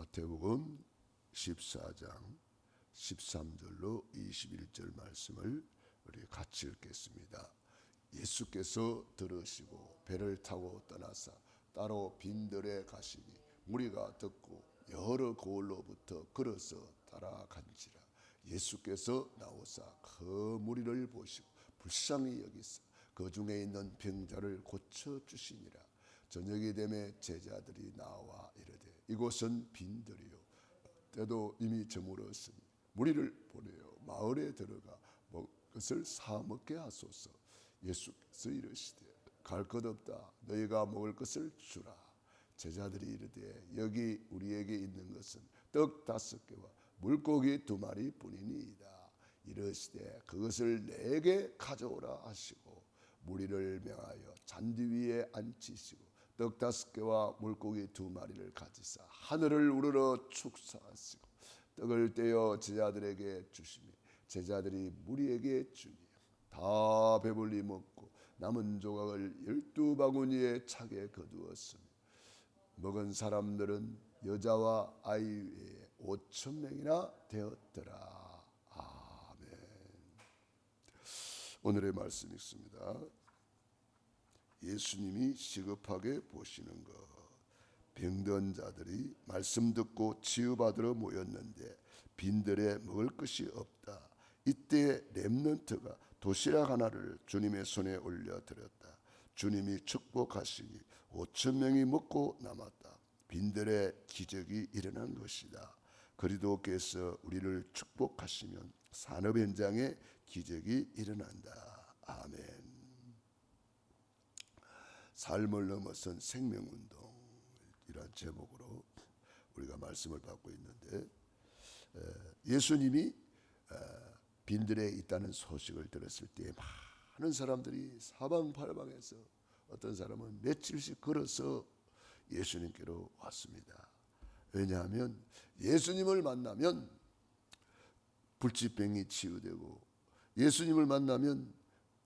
마태복음 14장 13절로 21절 말씀을 우리 같이 읽겠습니다. 예수께서 들으시고 배를 타고 떠나사 따로 빈들에 가시니 무리가 듣고 여러 고을로부터 걸어서 따라간지라. 예수께서 나오사 그 무리를 보시고 불쌍히 여기사 그 중에 있는 병자를 고쳐 주시니라. 저녁이 되매 제자들이 나와 이르되 이곳은 빈들이요 때도 이미 저물었으니 무리를 보내어 마을에 들어가 것을 사 먹게 하소서. 예수께서 이르시되 갈 것 없다. 너희가 먹을 것을 주라. 제자들이 이르되 여기 우리에게 있는 것은 떡 5개와 물고기 2마리 뿐이니이다. 이르시되 그것을 내게 가져오라 하시고 무리를 명하여 잔디 위에 앉히시고 떡 5개와 물고기 2마리를 가지사 하늘을 우러러 축사하시고 떡을 떼어 제자들에게 주시며 제자들이 무리에게 주니 다 배불리 먹고 남은 조각을 12바구니에 차게 거두었으며 먹은 사람들은 여자와 아이 외에 5,000명이나 되었더라. 아멘. 오늘의 말씀 읽습니다. 예수님이 시급하게 보시는 것. 병든 자들이 말씀 듣고 치유받으러 모였는데 빈들에 먹을 것이 없다. 이때 렘넌트가 도시락 하나를 주님의 손에 올려드렸다. 주님이 축복하시니 5,000명이 먹고 남았다. 빈들에 기적이 일어난 것이다. 그리스도께서 우리를 축복하시면 산업 현장에 기적이 일어난다. 아멘. 삶을 넘어선 생명운동이란 제목으로 우리가 말씀을 받고 있는데, 예수님이 빈들에 있다는 소식을 들었을 때 많은 사람들이 사방팔방에서 어떤 사람은 며칠씩 걸어서 예수님께로 왔습니다. 왜냐하면 예수님을 만나면 불치병이 치유되고 예수님을 만나면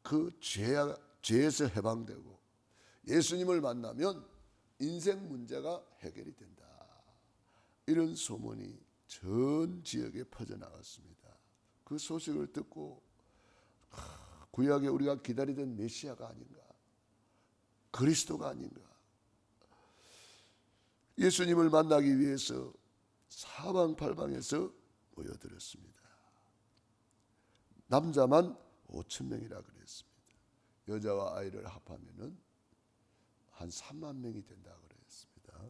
그 죄에서 해방되고 예수님을 만나면 인생 문제가 해결이 된다. 이런 소문이 전 지역에 퍼져나갔습니다. 그 소식을 듣고 구약에 우리가 기다리던 메시아가 아닌가, 그리스도가 아닌가, 예수님을 만나기 위해서 사방팔방에서 모여들었습니다. 남자만 5,000명이라 그랬습니다. 여자와 아이를 합하면은 한 3만 명이 된다 그랬습니다.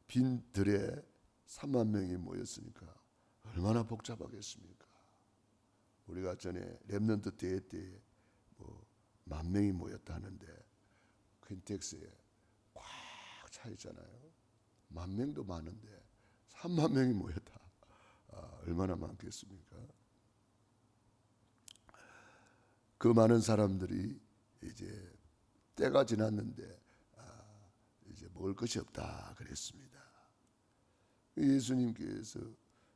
빈들에 3만 명이 모였으니까 얼마나 복잡하겠습니까? 우리가 전에 렘넌트 대회 때 10,000명이 모였다 하는데 퀸텍스에 꽉 차 있잖아요. 10,000명도 많은데 3만 명이 모였다. 얼마나 많겠습니까? 그 많은 사람들이 이제 때가 지났는데 이제 먹을 것이 없다 그랬습니다. 예수님께서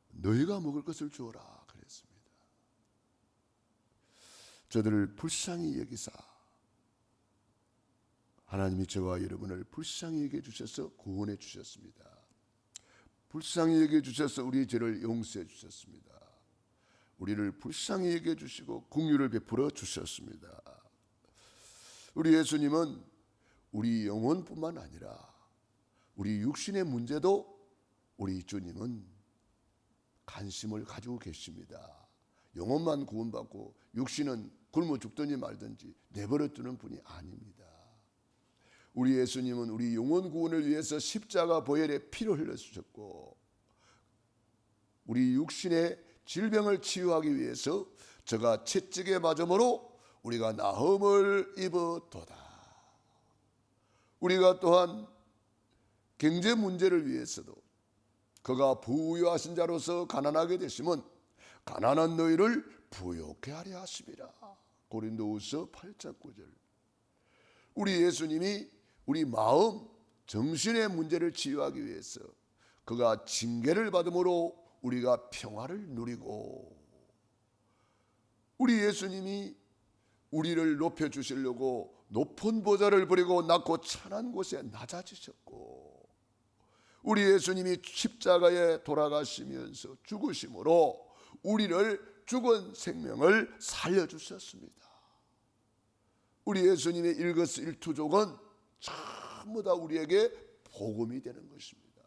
너희가 먹을 것을 주어라 그랬습니다. 저들을 불쌍히 여기사, 하나님이 저와 여러분을 불쌍히 여겨 주셔서 구원해 주셨습니다. 불쌍히 여겨 주셔서 우리 죄를 용서해 주셨습니다. 우리를 불쌍히 여겨 주시고 긍휼을 베풀어 주셨습니다. 우리 예수님은 우리 영혼뿐만 아니라 우리 육신의 문제도 우리 주님은 관심을 가지고 계십니다. 영혼만 구원받고 육신은 굶어 죽든지 말든지 내버려 두는 분이 아닙니다. 우리 예수님은 우리 영혼 구원을 위해서 십자가 보혈의 피를 흘려주셨고 우리 육신의 질병을 치유하기 위해서 저가 채찍에 맞음으로 우리가 나음을 입었도다. 우리가 또한 경제 문제를 위해서도 그가 부유하신 자로서 가난하게 되시면 가난한 너희를 부욕케 하려 하심이라. 고린도후서 8장 9절. 우리 예수님이 우리 마음, 정신의 문제를 치유하기 위해서 그가 징계를 받음으로 우리가 평화를 누리고 우리 예수님이 우리를 높여주시려고 높은 보좌를 버리고 낮고 천한 곳에 낮아지셨고 우리 예수님이 십자가에 돌아가시면서 죽으심으로 우리를 죽은 생명을 살려주셨습니다. 우리 예수님의 일거수일투족은 전부 다 우리에게 복음이 되는 것입니다.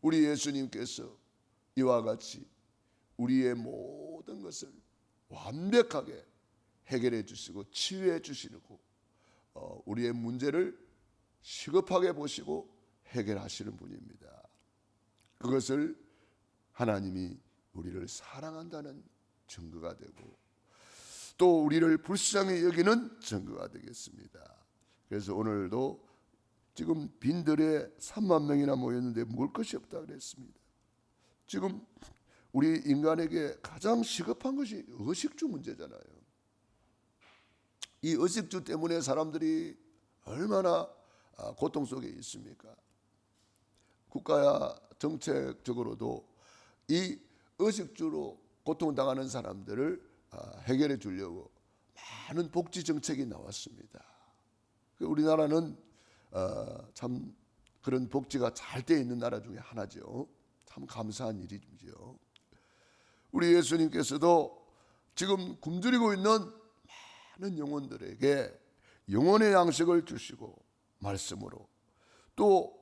우리 예수님께서 이와 같이 우리의 모든 것을 완벽하게 해결해 주시고 치유해 주시고 우리의 문제를 시급하게 보시고 해결하시는 분입니다. 그것을 하나님이 우리를 사랑한다는 증거가 되고 또 우리를 불쌍히 여기는 증거가 되겠습니다. 그래서 오늘도 지금 빈들에 3만 명이나 모였는데 먹을 것이 없다 그랬습니다. 지금 우리 인간에게 가장 시급한 것이 의식주 문제잖아요. 이 의식주 때문에 사람들이 얼마나 고통 속에 있습니까? 국가야 정책적으로도 이 의식주로 고통당하는 사람들을 해결해 주려고 많은 복지 정책이 나왔습니다. 우리나라는 참 그런 복지가 잘 돼 있는 나라 중에 하나죠. 참 감사한 일이죠. 우리 예수님께서도 지금 굶주리고 있는 많은 영혼들에게 영혼의 양식을 주시고 말씀으로 또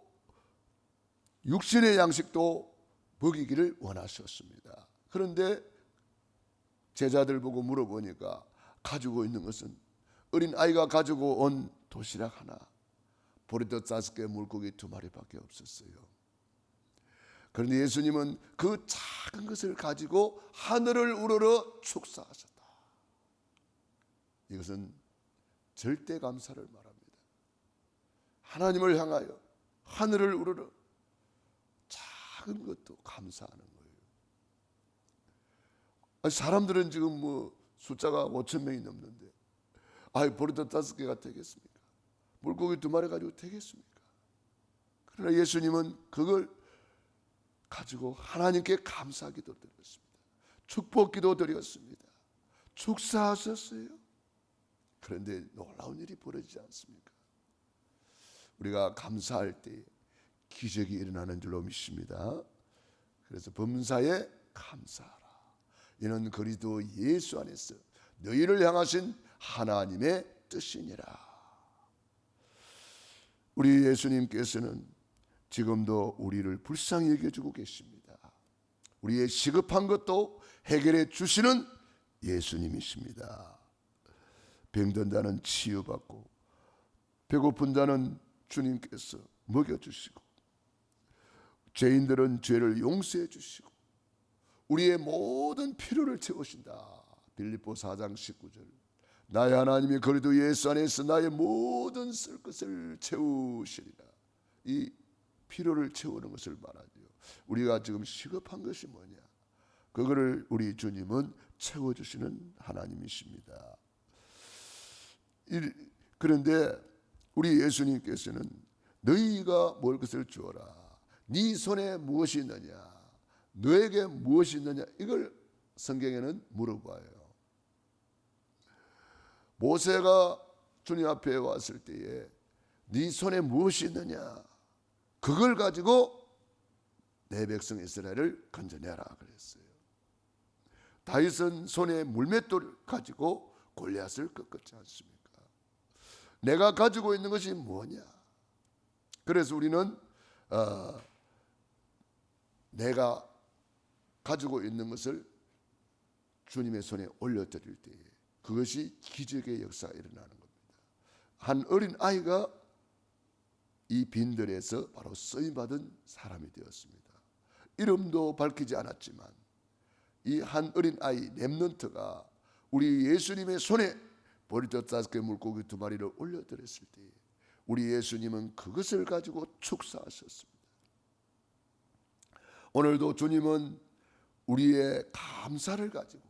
육신의 양식도 먹이기를 원하셨습니다. 그런데 제자들 보고 물어보니까 가지고 있는 것은 어린 아이가 가지고 온 도시락 하나, 보리떡 5개, 물고기 2마리밖에 없었어요. 그런데 예수님은 그 작은 것을 가지고 하늘을 우러러 축사하셨다. 이것은 절대 감사를 말합니다. 하나님을 향하여 하늘을 우러러 작은 것도 감사하는 거예요. 사람들은 지금 숫자가 5천 명이 넘는데 보리떡 5개가 되겠습니까? 물고기 2마리 가지고 되겠습니까? 그러나 예수님은 그걸 가지고 하나님께 감사기도 드렸습니다. 축복기도 드렸습니다. 축사하셨어요. 그런데 놀라운 일이 벌어지지 않습니까? 우리가 감사할 때 기적이 일어나는 줄로 믿습니다. 그래서 범사에 감사하라. 이는 그리스도 예수 안에서 너희를 향하신 하나님의 뜻이니라. 우리 예수님께서는 지금도 우리를 불쌍히 여겨주고 계십니다. 우리의 시급한 것도 해결해 주시는 예수님이십니다. 병든 자는 치유받고 배고픈 자는 주님께서 먹여주시고 죄인들은 죄를 용서해 주시고 우리의 모든 필요를 채우신다. 빌립보 4장 19절. 나의 하나님이 그리도 예수 안에서 나의 모든 쓸 것을 채우시리라. 이 필요를 채우는 것을 말하죠. 우리가 지금 시급한 것이 뭐냐? 그거를 우리 주님은 채워주시는 하나님이십니다. 그런데 우리 예수님께서는 너희가 먹을 것을 주어라. 네 손에 무엇이 있느냐? 너에게 무엇이 있느냐? 이걸 성경에는 물어봐요. 모세가 주님 앞에 왔을 때에 네 손에 무엇이 있느냐? 그걸 가지고 내 백성 이스라엘을 건져내라 그랬어요. 다윗은 손에 물맷돌을 가지고 골리앗을 꺾었지 않습니까? 내가 가지고 있는 것이 뭐냐? 그래서 우리는 내가 가지고 있는 것을 주님의 손에 올려드릴 때에 그것이 기적의 역사가 일어나는 겁니다. 한 어린 아이가 이 빈들에서 바로 쓰임받은 사람이 되었습니다. 이름도 밝히지 않았지만 이 한 어린 아이 렘넌트가 우리 예수님의 손에 보리떡 5개 물고기 2마리를 올려드렸을 때 우리 예수님은 그것을 가지고 축사하셨습니다. 오늘도 주님은 우리의 감사를 가지고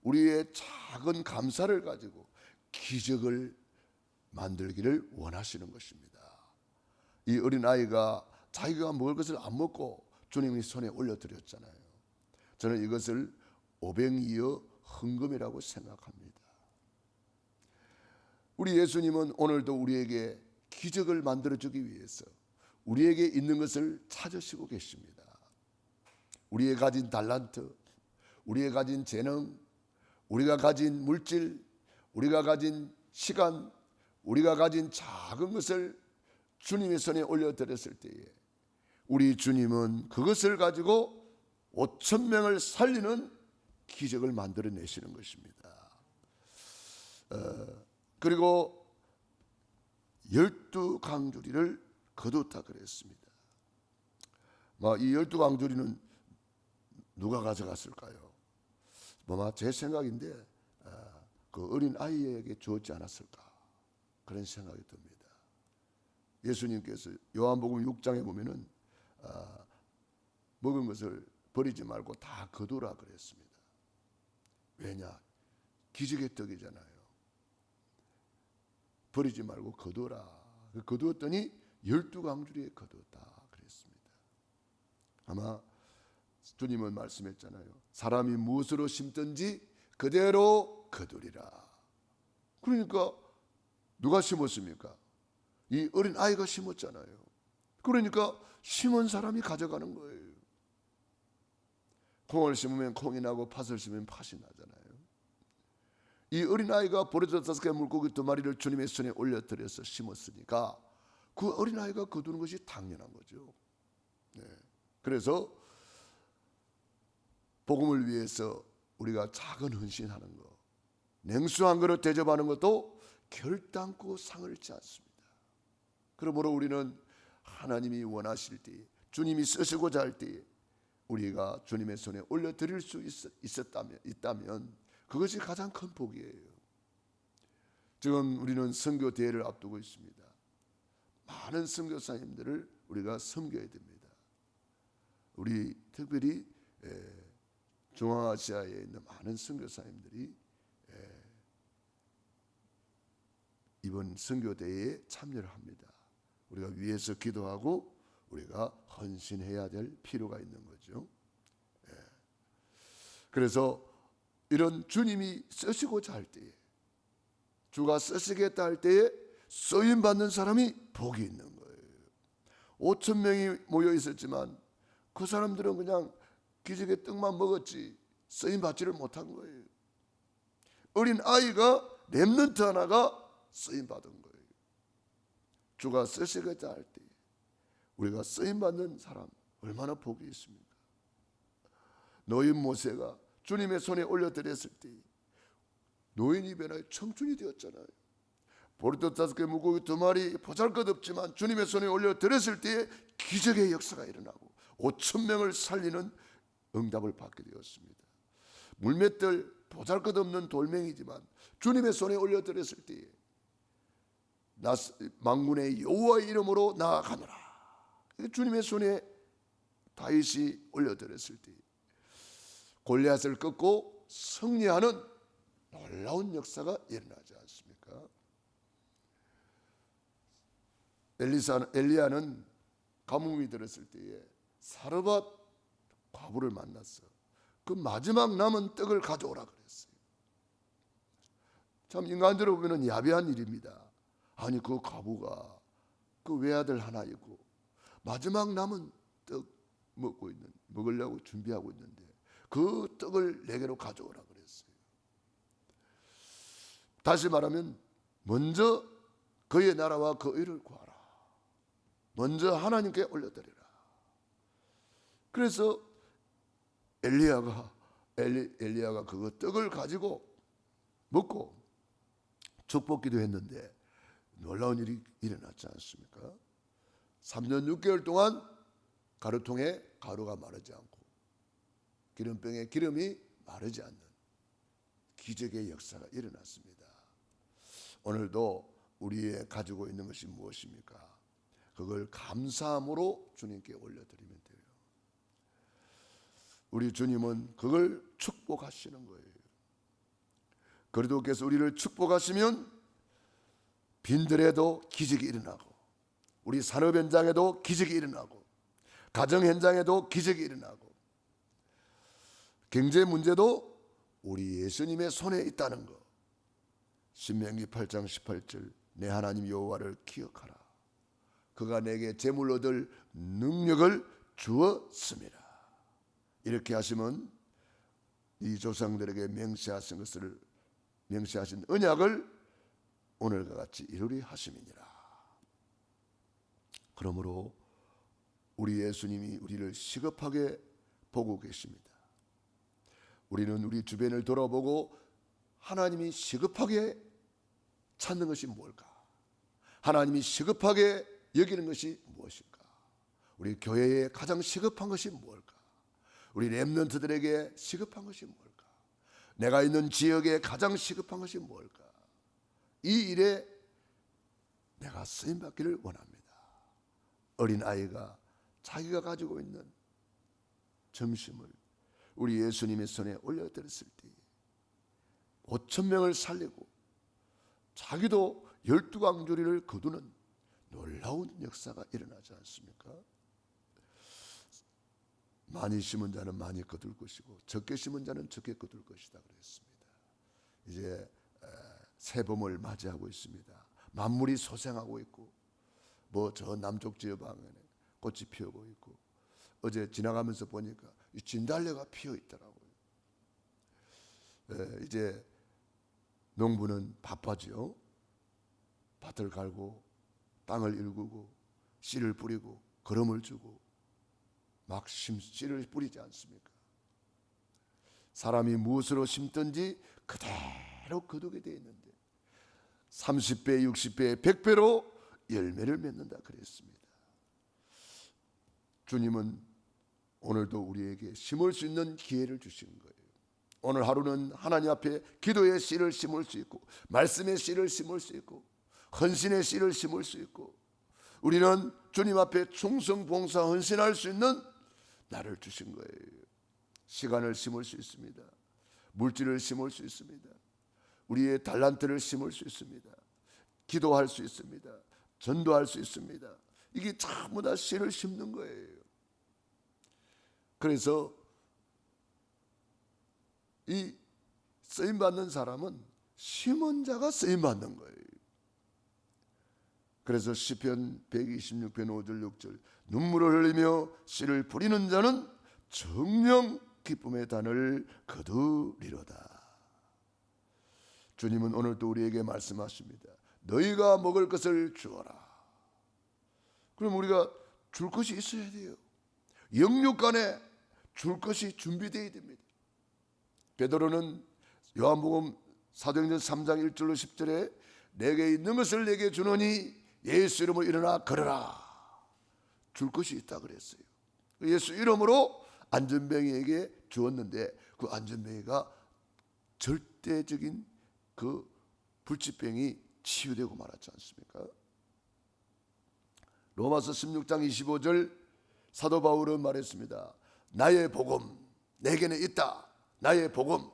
우리의 작은 감사를 가지고 기적을 만들기를 원하시는 것입니다. 이 어린아이가 자기가 먹을 것을 안 먹고 주님의 손에 올려드렸잖아요. 저는 이것을 오병이어 헌금이라고 생각합니다. 우리 예수님은 오늘도 우리에게 기적을 만들어주기 위해서 우리에게 있는 것을 찾으시고 계십니다. 우리의 가진 달란트, 우리의 가진 재능, 우리가 가진 물질, 우리가 가진 시간, 우리가 가진 작은 것을 주님의 손에 올려드렸을 때에 우리 주님은 그것을 가지고 5천 명을 살리는 기적을 만들어내시는 것입니다. 그리고 12강주리를 거뒀다 그랬습니다. 이 12강주리는 누가 가져갔을까요? 제 생각인데 그 어린 아이에게 주었지 않았을까 그런 생각이 듭니다. 예수님께서 요한복음 6장에 보면은 먹은 것을 버리지 말고 다 거두라 그랬습니다. 왜냐? 기적의 떡이잖아요. 버리지 말고 거두라. 거두었더니 12강주리에 거두었다 그랬습니다. 아마 주님은 말씀했잖아요. 사람이 무엇으로 심든지 그대로 거두리라. 그러니까 누가 심었습니까? 이 어린 아이가 심었잖아요. 그러니까 심은 사람이 가져가는 거예요. 콩을 심으면 콩이 나고 팥을 심으면 팥이 나잖아요. 이 어린아이가 보리떡 5개 물고기 2마리를 주님의 손에 올려드려서 심었으니까 그 어린아이가 거두는 것이 당연한 거죠. 네. 그래서 복음을 위해서 우리가 작은 헌신하는 것, 냉수 한 그릇 대접하는 것도 결단코 상을 잃지 않습니다. 그러므로 우리는 하나님이 원하실 때, 주님이 쓰시고자 할 때 우리가 주님의 손에 올려드릴 수 있다면 그것이 가장 큰 복이에요. 지금 우리는 선교 대회를 앞두고 있습니다. 많은 선교사님들을 우리가 섬겨야 됩니다. 우리 특별히 중앙아시아에 있는 많은 선교사님들이 이번 선교 대회에 참여를 합니다. 우리가 위에서 기도하고 우리가 헌신해야 될 필요가 있는 거죠. 그래서 이런 주님이 쓰시고자 할 때에, 주가 쓰시겠다 할 때에 쓰임 받는 사람이 복이 있는 거예요. 5천 명이 모여 있었지만 그 사람들은 그냥 기적의 떡만 먹었지 쓰임 받지를 못한 거예요. 어린 아이가 렘넌트 하나가 쓰임 받은 거예요. 주가 쓰시겠다 할 때 우리가 쓰임 받는 사람 얼마나 복이 있습니까? 노인 모세가 주님의 손에 올려드렸을 때 노인이 변하여 청춘이 되었잖아요. 보리떡 5개 물고기 2마리 보잘것없지만 주님의 손에 올려드렸을 때에 기적의 역사가 일어나고 5천 명을 살리는 응답을 받게 되었습니다. 물맷들 보잘것없는 돌멩이지만 주님의 손에 올려드렸을 때에 만군의 여호와의 이름으로 나아가노라. 주님의 손에 다윗이 올려드렸을 때 골리앗을 꺾고 승리하는 놀라운 역사가 일어나지 않습니까? 엘리야는 가뭄이 들었을 때에 사르밧 과부를 만났어. 그 마지막 남은 떡을 가져오라 그랬어요. 참 인간적으로 보면 야비한 일입니다. 아니 그 과부가 그 외아들 하나 있고 마지막 남은 떡 먹으려고 준비하고 있는데 그 떡을 내게로 가져오라 그랬어요. 다시 말하면 먼저 그의 나라와 그 의를 구하라. 먼저 하나님께 올려드리라. 그래서 엘리야가 그 떡을 가지고 먹고 축복기도 했는데 놀라운 일이 일어났지 않습니까? 3년 6개월 동안 가루통에 가루가 마르지 않고 기름병에 기름이 마르지 않는 기적의 역사가 일어났습니다. 오늘도 우리의 가지고 있는 것이 무엇입니까? 그걸 감사함으로 주님께 올려드리면 돼요. 우리 주님은 그걸 축복하시는 거예요. 그리스도께서 우리를 축복하시면 빈들에도 기적이 일어나고 우리 산업 현장에도 기적이 일어나고 가정 현장에도 기적이 일어나고 경제 문제도 우리 예수님의 손에 있다는 것. 신명기 8장 18절 내 하나님 여호와를 기억하라. 그가 내게 재물 얻을 능력을 주었습니다. 이렇게 하시면 이 조상들에게 맹세하신 것을 명시하신 언약을 오늘과 같이 이루리 하심이니라. 그러므로 우리 예수님이 우리를 시급하게 보고 계십니다. 우리는 우리 주변을 돌아보고 하나님이 시급하게 찾는 것이 무엇일까? 하나님이 시급하게 여기는 것이 무엇일까? 우리 교회에 가장 시급한 것이 무엇일까? 우리 렘넌트들에게 시급한 것이 무엇일까? 내가 있는 지역에 가장 시급한 것이 무엇일까? 이 일에 내가 쓰임받기를 원합니다. 어린아이가 자기가 가지고 있는 점심을 우리 예수님의 손에 올려드렸을 때 5,000명을 살리고 자기도 12강조리를 거두는 놀라운 역사가 일어나지 않습니까? 많이 심은 자는 많이 거둘 것이고 적게 심은 자는 적게 거둘 것이다 그랬습니다. 이제 새봄을 맞이하고 있습니다. 만물이 소생하고 있고 뭐 저 남쪽 지방에 꽃이 피어고 있고 어제 지나가면서 보니까 이 진달래가 피어 있더라고요. 이제 농부는 바빠지요. 밭을 갈고 땅을 일구고 씨를 뿌리고 거름을 주고 막 씨를 뿌리지 않습니까? 사람이 무엇으로 심든지 그대로 거두게 되어 있는데 30배, 60배, 100배로 열매를 맺는다 그랬습니다. 주님은 오늘도 우리에게 심을 수 있는 기회를 주신 거예요. 오늘 하루는 하나님 앞에 기도의 씨를 심을 수 있고 말씀의 씨를 심을 수 있고 헌신의 씨를 심을 수 있고 우리는 주님 앞에 충성, 봉사, 헌신할 수 있는 날을 주신 거예요. 시간을 심을 수 있습니다. 물질을 심을 수 있습니다. 우리의 달란트를 심을 수 있습니다. 기도할 수 있습니다. 전도할 수 있습니다. 이게 전부 다 씨를 심는 거예요. 그래서 이 쓰임받는 사람은 심은 자가 쓰임받는 거예요. 그래서 시편 126편 5절 6절 눈물을 흘리며 씨를 뿌리는 자는 정령 기쁨의 단을 거두리로다. 주님은 오늘도 우리에게 말씀하십니다. 너희가 먹을 것을 주어라. 그럼 우리가 줄 것이 있어야 돼요. 영육간에 줄 것이 준비되어야 됩니다. 베드로는 요한복음 사도행전 3장 1절로 10절에 내게 있는 것을 내게 주노니 예수 이름으로 일어나 걸어라. 줄 것이 있다 그랬어요. 예수 이름으로 안전뱅이에게 주었는데 그 안전뱅이가 절대적인 그 불치병이 치유되고 말았지 않습니까? 로마서 16장 25절 사도 바울은 말했습니다. 나의 복음 내게는 있다. 나의 복음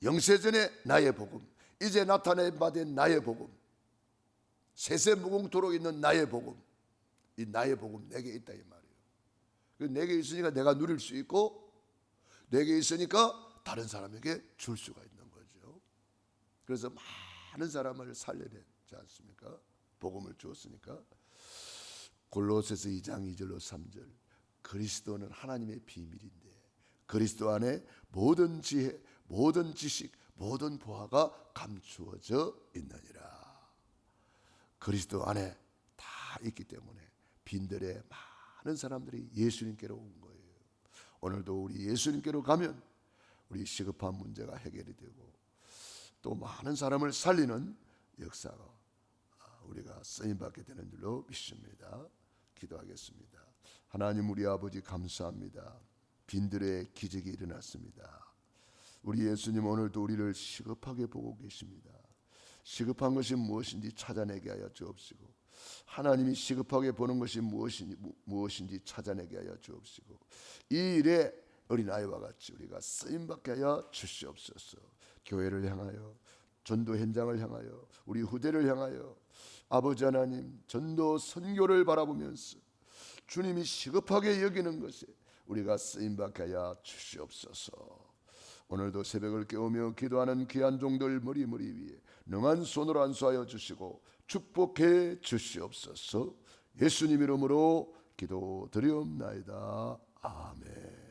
영세전에 나의 복음 이제 나타내 받은 나의 복음 세세무궁토록 있는 나의 복음 이 나의 복음 내게 있다 이 말이에요. 내게 있으니까 내가 누릴 수 있고 내게 있으니까 다른 사람에게 줄 수가 있는 거죠. 그래서 많은 사람을 살려내지 않습니까? 복음을 주었으니까. 골로새서 2장 2절로 3절 그리스도는 하나님의 비밀인데 그리스도 안에 모든 지혜, 모든 지식, 모든 보화가 감추어져 있느니라. 그리스도 안에 다 있기 때문에 빈들에 많은 사람들이 예수님께로 온 거예요. 오늘도 우리 예수님께로 가면 우리 시급한 문제가 해결이 되고 또 많은 사람을 살리는 역사가 우리가 쓰임받게 되는 줄로 믿습니다. 기도하겠습니다. 하나님 우리 아버지 감사합니다. 빈들의 기적이 일어났습니다. 우리 예수님 오늘도 우리를 시급하게 보고 계십니다. 시급한 것이 무엇인지 찾아내게 하여 주옵시고 하나님이 시급하게 보는 것이 무엇인지 찾아내게 하여 주옵시고 이 일에 어린아이와 같이 우리가 쓰임받게 하여 주시옵소서. 교회를 향하여 전도 현장을 향하여 우리 후대를 향하여 아버지 하나님 전도 선교를 바라보면서 주님이 시급하게 여기는 것에 우리가 쓰임받게 하여 주시옵소서. 오늘도 새벽을 깨우며 기도하는 귀한 종들 머리 위에 능한 손으로 안수하여 주시고 축복해 주시옵소서. 예수님 이름으로 기도드리옵나이다. 아멘.